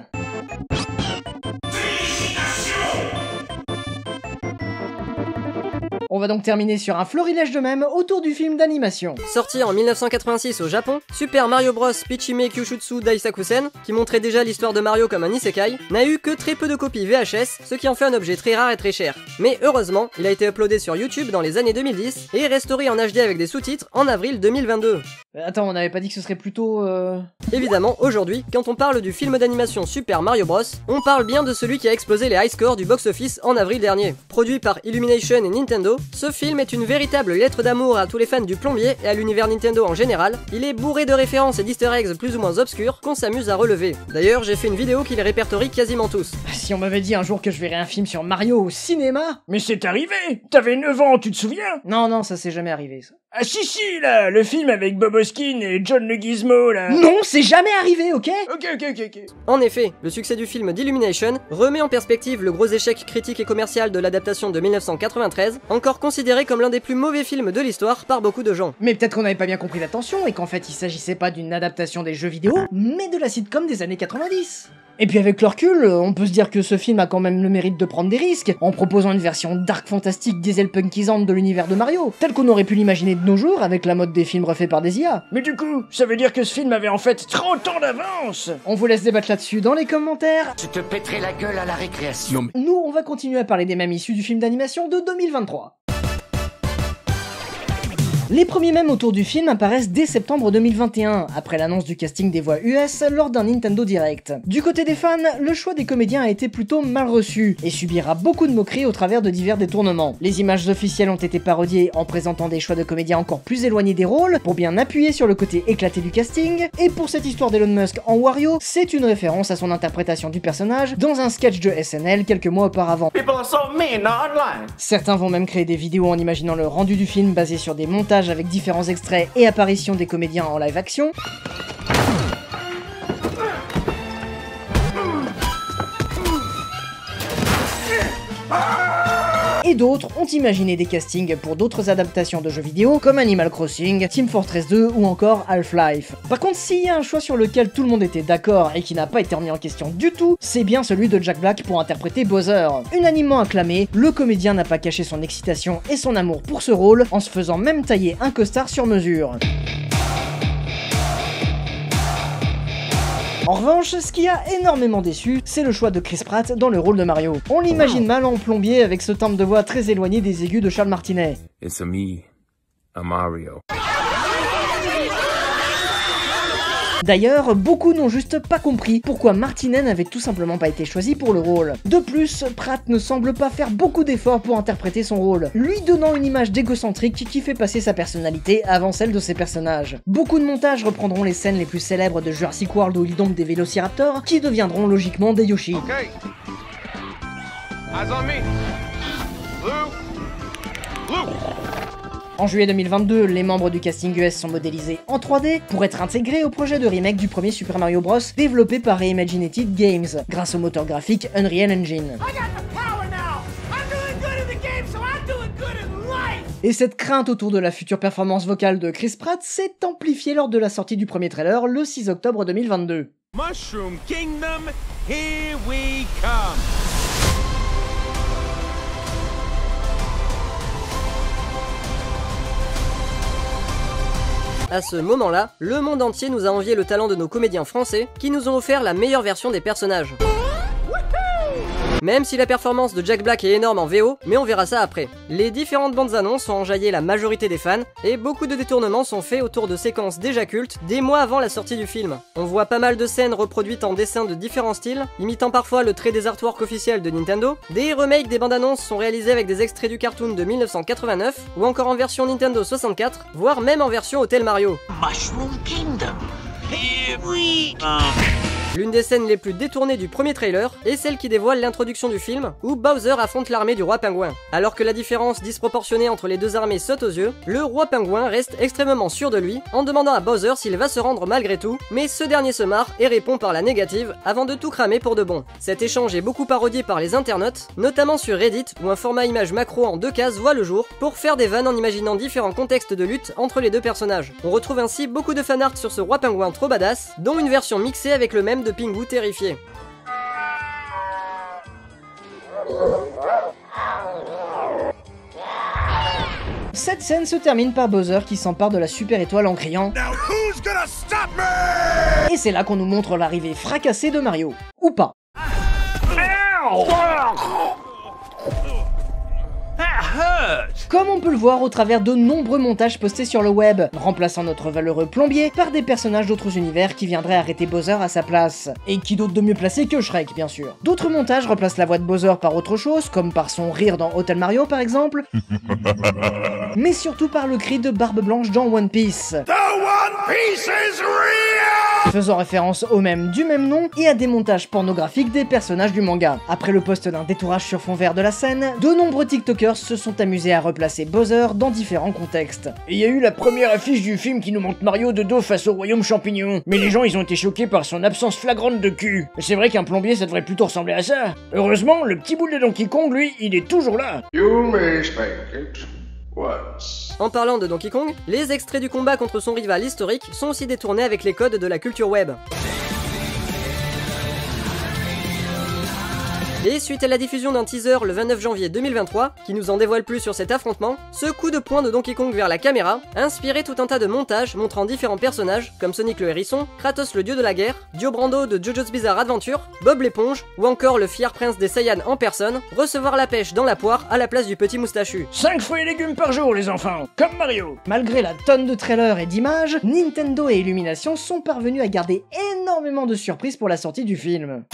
On va donc terminer sur un florilège de mèmes autour du film d'animation. Sorti en 1986 au Japon, Super Mario Bros. Pichime Kyushutsu Daisakusen, qui montrait déjà l'histoire de Mario comme un isekai, n'a eu que très peu de copies VHS, ce qui en fait un objet très rare et très cher. Mais heureusement, il a été uploadé sur YouTube dans les années 2010 et restauré en HD avec des sous-titres en avril 2022. Attends, on n'avait pas dit que ce serait plutôt... Évidemment, aujourd'hui, quand on parle du film d'animation Super Mario Bros, on parle bien de celui qui a explosé les high scores du box-office en avril dernier. Produit par Illumination et Nintendo, ce film est une véritable lettre d'amour à tous les fans du plombier et à l'univers Nintendo en général. Il est bourré de références et d'easter eggs plus ou moins obscurs qu'on s'amuse à relever. D'ailleurs, j'ai fait une vidéo qui les répertorie quasiment tous. Si on m'avait dit un jour que je verrais un film sur Mario au cinéma... Mais c'est arrivé! T'avais 9 ans, tu te souviens? Non, ça s'est jamais arrivé, ça. Ah si, là, le film avec Bob Hoskins et John le Gizmo, là. Non, c'est jamais arrivé, ok? Ok. En effet, le succès du film d'Illumination remet en perspective le gros échec critique et commercial de l'adaptation de 1993, encore considéré comme l'un des plus mauvais films de l'histoire par beaucoup de gens. Mais peut-être qu'on n'avait pas bien compris l'attention et qu'en fait il s'agissait pas d'une adaptation des jeux vidéo, mais de la sitcom des années 90. Et puis avec le recul, on peut se dire que ce film a quand même le mérite de prendre des risques, en proposant une version dark fantastique dieselpunkisante de l'univers de Mario, tel qu'on aurait pu l'imaginer de nos jours avec la mode des films refaits par des IA. Mais du coup, ça veut dire que ce film avait en fait 30 ans d'avance. On vous laisse débattre là-dessus dans les commentaires. Je te pèterai la gueule à la récréation. Nous, on va continuer à parler des mèmes issus du film d'animation de 2023. Les premiers mèmes autour du film apparaissent dès septembre 2021, après l'annonce du casting des voix US lors d'un Nintendo Direct. Du côté des fans, le choix des comédiens a été plutôt mal reçu, et subira beaucoup de moqueries au travers de divers détournements. Les images officielles ont été parodiées en présentant des choix de comédiens encore plus éloignés des rôles, pour bien appuyer sur le côté éclaté du casting, et pour cette histoire d'Elon Musk en Wario, c'est une référence à son interprétation du personnage dans un sketch de SNL quelques mois auparavant. Certains vont même créer des vidéos en imaginant le rendu du film basé sur des montages avec différents extraits et apparitions des comédiens en live action. et d'autres ont imaginé des castings pour d'autres adaptations de jeux vidéo comme Animal Crossing, Team Fortress 2 ou encore Half-Life. Par contre, s'il y a un choix sur lequel tout le monde était d'accord et qui n'a pas été remis en question du tout, c'est bien celui de Jack Black pour interpréter Bowser. Unanimement acclamé, le comédien n'a pas caché son excitation et son amour pour ce rôle en se faisant même tailler un costard sur mesure. En revanche, ce qui a énormément déçu, c'est le choix de Chris Pratt dans le rôle de Mario. On l'imagine mal en plombier avec ce timbre de voix très éloigné des aigus de Charles Martinet. It's me, a Mario. D'ailleurs, beaucoup n'ont juste pas compris pourquoi Martinet n'avait tout simplement pas été choisi pour le rôle. De plus, Pratt ne semble pas faire beaucoup d'efforts pour interpréter son rôle, lui donnant une image d'égocentrique qui fait passer sa personnalité avant celle de ses personnages. Beaucoup de montages reprendront les scènes les plus célèbres de Jurassic World où il dompte des vélociraptors, qui deviendront logiquement des Yoshi. Okay. Eyes on me. Blue. Blue. En juillet 2022, les membres du casting US sont modélisés en 3D pour être intégrés au projet de remake du premier Super Mario Bros développé par Reimaginated Games, grâce au moteur graphique Unreal Engine. Et cette crainte autour de la future performance vocale de Chris Pratt s'est amplifiée lors de la sortie du premier trailer le 6 octobre 2022. Mushroom Kingdom, here we come. À ce moment-là, le monde entier nous a envié le talent de nos comédiens français qui nous ont offert la meilleure version des personnages. Même si la performance de Jack Black est énorme en VO, mais on verra ça après. Les différentes bandes annonces ont enjaillé la majorité des fans, et beaucoup de détournements sont faits autour de séquences déjà cultes des mois avant la sortie du film. On voit pas mal de scènes reproduites en dessins de différents styles, imitant parfois le trait des artworks officiels de Nintendo. Des remakes des bandes annonces sont réalisés avec des extraits du cartoon de 1989, ou encore en version Nintendo 64, voire même en version Hotel Mario. Mushroom Kingdom, here we come. L'une des scènes les plus détournées du premier trailer est celle qui dévoile l'introduction du film, où Bowser affronte l'armée du roi pingouin. Alors que la différence disproportionnée entre les deux armées saute aux yeux, le roi pingouin reste extrêmement sûr de lui, en demandant à Bowser s'il va se rendre malgré tout, mais ce dernier se marre et répond par la négative, avant de tout cramer pour de bon. Cet échange est beaucoup parodié par les internautes, notamment sur Reddit, où un format image macro en 2 cases voit le jour, pour faire des vannes en imaginant différents contextes de lutte entre les deux personnages. On retrouve ainsi beaucoup de fanart sur ce roi pingouin trop badass, dont une version mixée avec le même de Pingu terrifié. Cette scène se termine par Bowser qui s'empare de la super étoile en criant Now who's gonna stop me? Et c'est là qu'on nous montre l'arrivée fracassée de Mario. Ou pas. Comme on peut le voir au travers de nombreux montages postés sur le web, remplaçant notre valeureux plombier par des personnages d'autres univers qui viendraient arrêter Bowser à sa place. Et qui d'autre de mieux placé que Shrek, bien sûr. D'autres montages remplacent la voix de Bowser par autre chose, comme par son rire dans Hotel Mario par exemple, mais surtout par le cri de Barbe Blanche dans One Piece. The One Piece is real! Faisant référence au même du même nom et à des montages pornographiques des personnages du manga. Après le post d'un détourage sur fond vert de la scène, de nombreux TikTokers se sont amusés à replacer Bowser dans différents contextes. Et il y a eu la première affiche du film qui nous montre Mario de dos face au royaume champignon. Mais les gens ils ont été choqués par son absence flagrante de cul. C'est vrai qu'un plombier ça devrait plutôt ressembler à ça. Heureusement, le petit boule de Donkey Kong lui, il est toujours là. You may think it once. En parlant de Donkey Kong, les extraits du combat contre son rival historique sont aussi détournés avec les codes de la culture web. Et suite à la diffusion d'un teaser le 29 janvier 2023, qui nous en dévoile plus sur cet affrontement, ce coup de poing de Donkey Kong vers la caméra inspirait tout un tas de montages montrant différents personnages, comme Sonic le hérisson, Kratos le dieu de la guerre, Dio Brando de JoJo's Bizarre Adventure, Bob l'éponge, ou encore le fier prince des Saiyans en personne, recevoir la pêche dans la poire à la place du petit moustachu. 5 fruits et légumes par jour les enfants, comme Mario. Malgré la tonne de trailers et d'images, Nintendo et Illumination sont parvenus à garder énormément de surprises pour la sortie du film.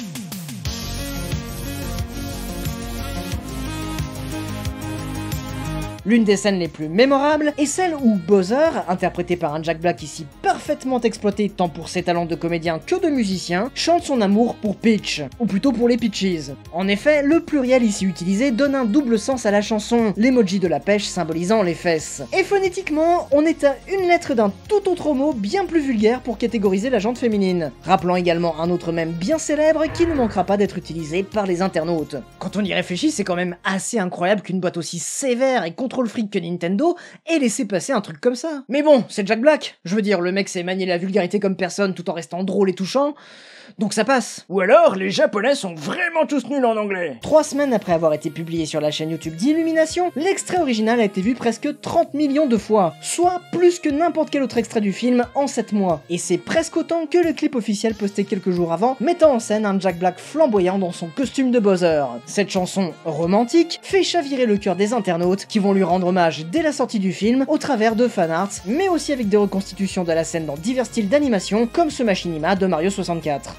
L'une des scènes les plus mémorables est celle où Bowser, interprété par un Jack Black ici parfaitement exploité tant pour ses talents de comédien que de musicien, chante son amour pour Peach, ou plutôt pour les Peaches. En effet, le pluriel ici utilisé donne un double sens à la chanson, l'emoji de la pêche symbolisant les fesses. Et phonétiquement, on est à une lettre d'un tout autre mot bien plus vulgaire pour catégoriser la jante féminine, rappelant également un autre mème bien célèbre qui ne manquera pas d'être utilisé par les internautes. Quand on y réfléchit, c'est quand même assez incroyable qu'une boîte aussi sévère et contrôle fric que Nintendo ait laissé passer un truc comme ça. Mais bon, c'est Jack Black, je veux dire, le mec sait manier la vulgarité comme personne tout en restant drôle et touchant, donc ça passe. Ou alors, les Japonais sont vraiment tous nuls en anglais. 3 semaines après avoir été publié sur la chaîne YouTube d'Illumination, l'extrait original a été vu presque 30 millions de fois, soit plus que n'importe quel autre extrait du film en 7 mois. Et c'est presque autant que le clip officiel posté quelques jours avant, mettant en scène un Jack Black flamboyant dans son costume de Bowser. Cette chanson romantique fait chavirer le cœur des internautes qui vont lui rendre hommage dès la sortie du film au travers de fanarts, mais aussi avec des reconstitutions de la scène dans divers styles d'animation comme ce machinima de Mario 64.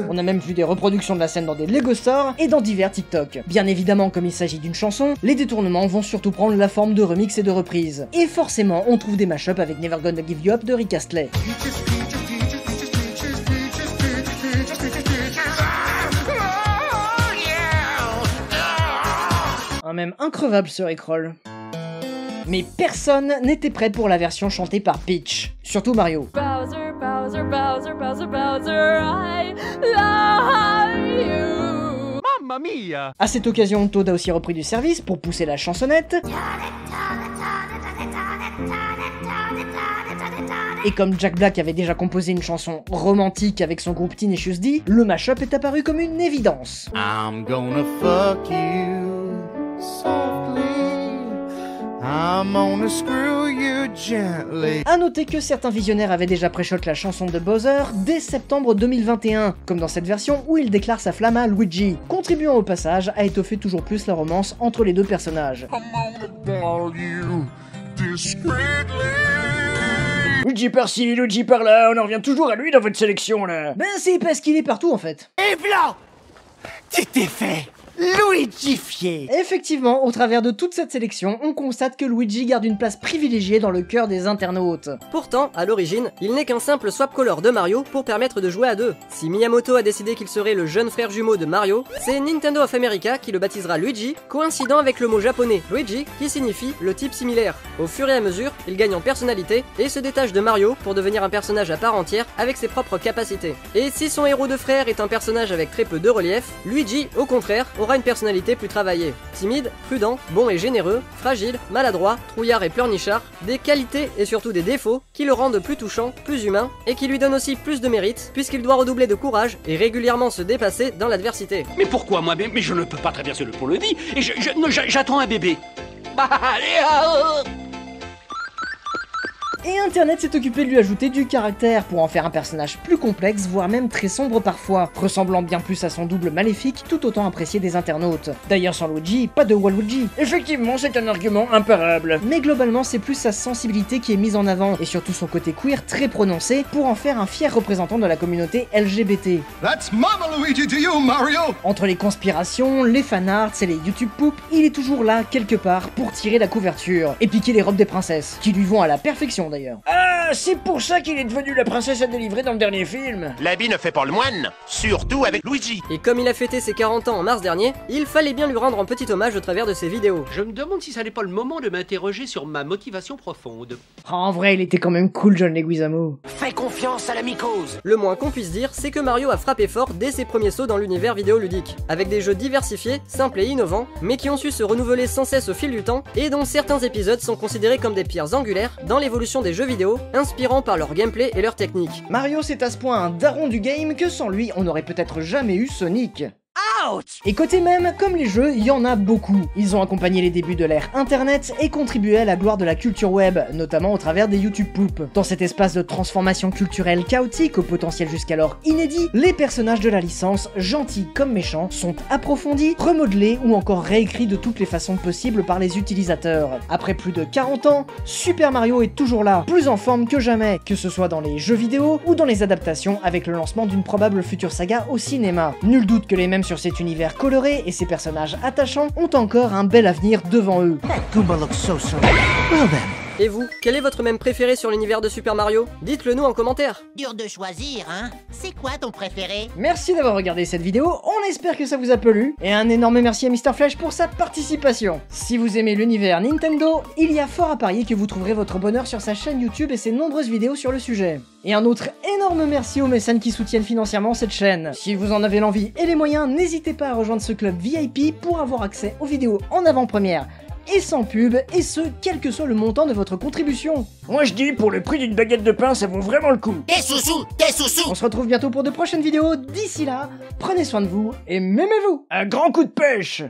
On a même vu des reproductions de la scène dans des Lego Stores et dans divers TikTok. Bien évidemment, comme il s'agit d'une chanson, les détournements vont surtout prendre la forme de remix et de reprises. Et forcément, on trouve des mashups avec Never Gonna Give You Up de Rick Astley. Un même increvable ce Rickroll. Mais personne n'était prêt pour la version chantée par Peach, surtout Mario. Bowser, Bowser, Bowser, Bowser, Bowser, I love you. Mamma mia! À cette occasion, Toad a aussi repris du service pour pousser la chansonnette. Et comme Jack Black avait déjà composé une chanson romantique avec son groupe Tenacious D, le mashup est apparu comme une évidence. I'm gonna fuck you softly. I'm gonna screw you gently. A noter que certains visionnaires avaient déjà pré-shot la chanson de Bowser dès septembre 2021, comme dans cette version où il déclare sa flamme à Luigi, contribuant au passage à étoffer toujours plus la romance entre les deux personnages. Luigi par-ci, Luigi par-là, on en revient toujours à lui dans votre sélection là. Ben c'est parce qu'il est partout en fait. Et blanc! Tu t'es fait Luigifié. Effectivement, au travers de toute cette sélection, on constate que Luigi garde une place privilégiée dans le cœur des internautes. Pourtant, à l'origine, il n'est qu'un simple swap color de Mario pour permettre de jouer à deux. Si Miyamoto a décidé qu'il serait le jeune frère jumeau de Mario, c'est Nintendo of America qui le baptisera Luigi, coïncidant avec le mot japonais Luigi qui signifie le type similaire. Au fur et à mesure, il gagne en personnalité et se détache de Mario pour devenir un personnage à part entière avec ses propres capacités. Et si son héros de frère est un personnage avec très peu de relief, Luigi, au contraire, aura une personnalité plus travaillée. Timide, prudent, bon et généreux, fragile, maladroit, trouillard et pleurnichard, des qualités et surtout des défauts qui le rendent plus touchant, plus humain et qui lui donnent aussi plus de mérite puisqu'il doit redoubler de courage et régulièrement se dépasser dans l'adversité. Mais pourquoi moi? Mais je ne peux pas traverser le pont-levis et j'attends un bébé. Et Internet s'est occupé de lui ajouter du caractère pour en faire un personnage plus complexe, voire même très sombre parfois, ressemblant bien plus à son double maléfique, tout autant apprécié des internautes. D'ailleurs sans Luigi, pas de Waluigi. Effectivement, c'est un argument imparable. Mais globalement, c'est plus sa sensibilité qui est mise en avant, et surtout son côté queer très prononcé, pour en faire un fier représentant de la communauté LGBT. That's Mama Luigi to you, Mario! Entre les conspirations, les fanarts et les YouTube poop, il est toujours là, quelque part, pour tirer la couverture, et piquer les robes des princesses, qui lui vont à la perfection d'ailleurs. Ah, c'est pour ça qu'il est devenu la princesse à délivrer dans le dernier film. L'habit ne fait pas le moine, surtout avec Luigi. Et comme il a fêté ses 40 ans en mars dernier, il fallait bien lui rendre un petit hommage au travers de ses vidéos. Je me demande si ça n'est pas le moment de m'interroger sur ma motivation profonde. Oh, en vrai, il était quand même cool, John Leguizamo. Fais confiance à la mycose. Le moins qu'on puisse dire, c'est que Mario a frappé fort dès ses premiers sauts dans l'univers vidéoludique, avec des jeux diversifiés, simples et innovants, mais qui ont su se renouveler sans cesse au fil du temps, et dont certains épisodes sont considérés comme des pierres angulaires dans l'évolution des jeux vidéo, inspirant par leur gameplay et leur technique. Mario c'est à ce point un daron du game que sans lui on n'aurait peut-être jamais eu Sonic. Ouch! Et côté même, comme les jeux, il y en a beaucoup. Ils ont accompagné les débuts de l'ère internet et contribué à la gloire de la culture web, notamment au travers des YouTube Poop. Dans cet espace de transformation culturelle chaotique au potentiel jusqu'alors inédit, les personnages de la licence, gentils comme méchants, sont approfondis, remodelés ou encore réécrits de toutes les façons possibles par les utilisateurs. Après plus de 40 ans, Super Mario est toujours là, plus en forme que jamais, que ce soit dans les jeux vidéo ou dans les adaptations avec le lancement d'une probable future saga au cinéma. Nul doute que les mêmes sur cette cet univers coloré et ses personnages attachants ont encore un bel avenir devant eux. Et vous, quel est votre mème préféré sur l'univers de Super Mario? Dites-le nous en commentaire. Dur de choisir, hein? C'est quoi ton préféré? Merci d'avoir regardé cette vidéo, on espère que ça vous a plu, et un énorme merci à Mr Flèche pour sa participation. Si vous aimez l'univers Nintendo, il y a fort à parier que vous trouverez votre bonheur sur sa chaîne YouTube et ses nombreuses vidéos sur le sujet. Et un autre énorme merci aux mécènes qui soutiennent financièrement cette chaîne. Si vous en avez l'envie et les moyens, n'hésitez pas à rejoindre ce club VIP pour avoir accès aux vidéos en avant-première et sans pub, et ce, quel que soit le montant de votre contribution. Moi je dis, pour le prix d'une baguette de pain, ça vaut vraiment le coup. Des sous-sous, des sous-sous. On se retrouve bientôt pour de prochaines vidéos, d'ici là, prenez soin de vous, et m'aimez-vous. Un grand coup de pêche.